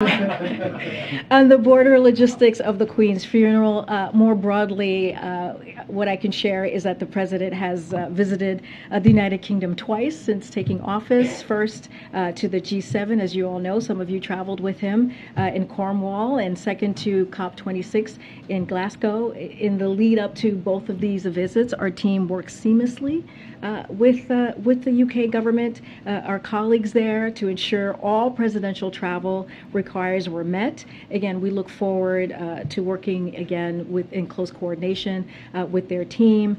On the border logistics of the Queen's funeral, more broadly, what I can share is that the President has visited the United Kingdom twice since taking office. First to the G7, as you all know, some of you traveled with him in Cornwall, and second to COP26 in Glasgow. In the lead up to both of these visits, our team worked seamlessly with the UK government, our colleagues there, to ensure all presidential travel requirements were met. Again, we look forward to working again in close coordination with their team.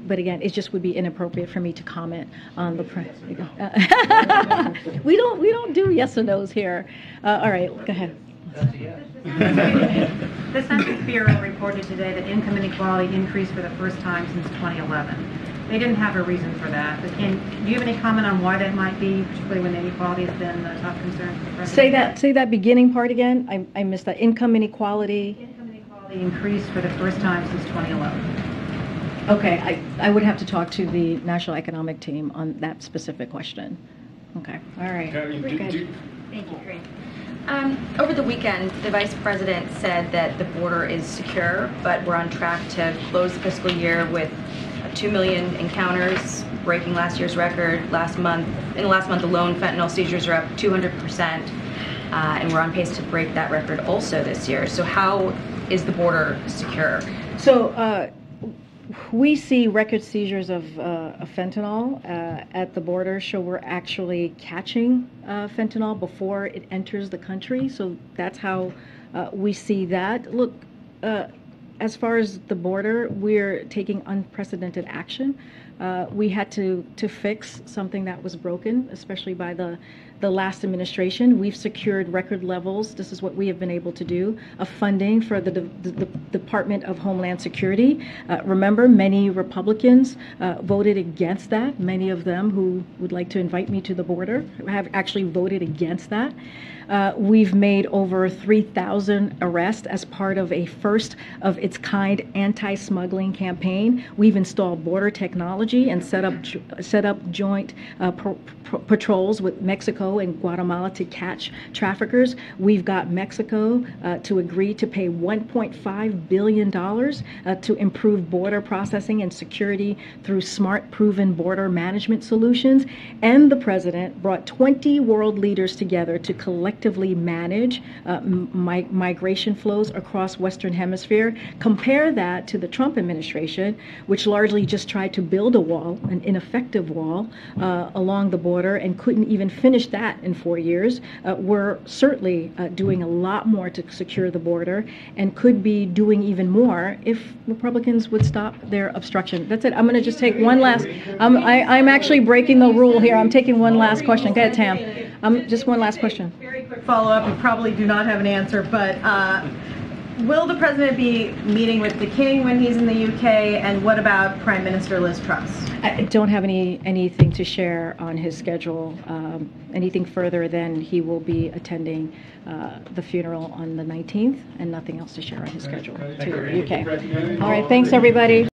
But again, it just would be inappropriate for me to comment on the we don't do yes or no's here. All right, go ahead. The Census Bureau reported today that income inequality increased for the first time since 2011. They didn't have a reason for that, but do you have any comment on why that might be, particularly when inequality has been a top concern for the President? Say that beginning part again. I missed that. Income inequality. Income inequality increased for the first time since 2011. Okay, I would have to talk to the National Economic Team on that specific question. Okay, all right. Thank you, Corinne. Over the weekend, the Vice President said that the border is secure, but we're on track to close the fiscal year with 2 million encounters, breaking last year's record. In the last month alone, fentanyl seizures are up 200%, and we're on pace to break that record also this year. So how is the border secure? So we see record seizures of fentanyl at the border, so we're actually catching fentanyl before it enters the country. So that's how we see that. Look, as far as the border, we're taking unprecedented action. We had to fix something that was broken, especially by the last administration. We've secured record levels. This is what we have been able to do, of funding for the Department of Homeland Security. Remember, many Republicans voted against that. Many of them who would like to invite me to the border have actually voted against that. We've made over 3,000 arrests as part of a first-of-its-kind anti-smuggling campaign. We've installed border technology and set up joint patrols with Mexico and Guatemala to catch traffickers. We've got Mexico to agree to pay $1.5 billion to improve border processing and security through smart, proven border management solutions. And the President brought 20 world leaders together to collectively manage migration flows across Western Hemisphere. Compare that to the Trump administration, which largely just tried to build a wall, an ineffective wall, along the border, and couldn't even finish that in 4 years. We're certainly doing a lot more to secure the border, and could be doing even more if Republicans would stop their obstruction. That's it. I'm going to just take one last. I'm actually breaking the rule here. I'm taking one last question. Go ahead, Tam. Just one last question. Very quick follow-up. You probably do not have an answer, but will the President be meeting with the King when he's in the UK, and what about Prime Minister Liz Truss? I don't have anything to share on his schedule, anything further than he will be attending the funeral on the 19th, and nothing else to share on his schedule to the UK. All right, thanks everybody.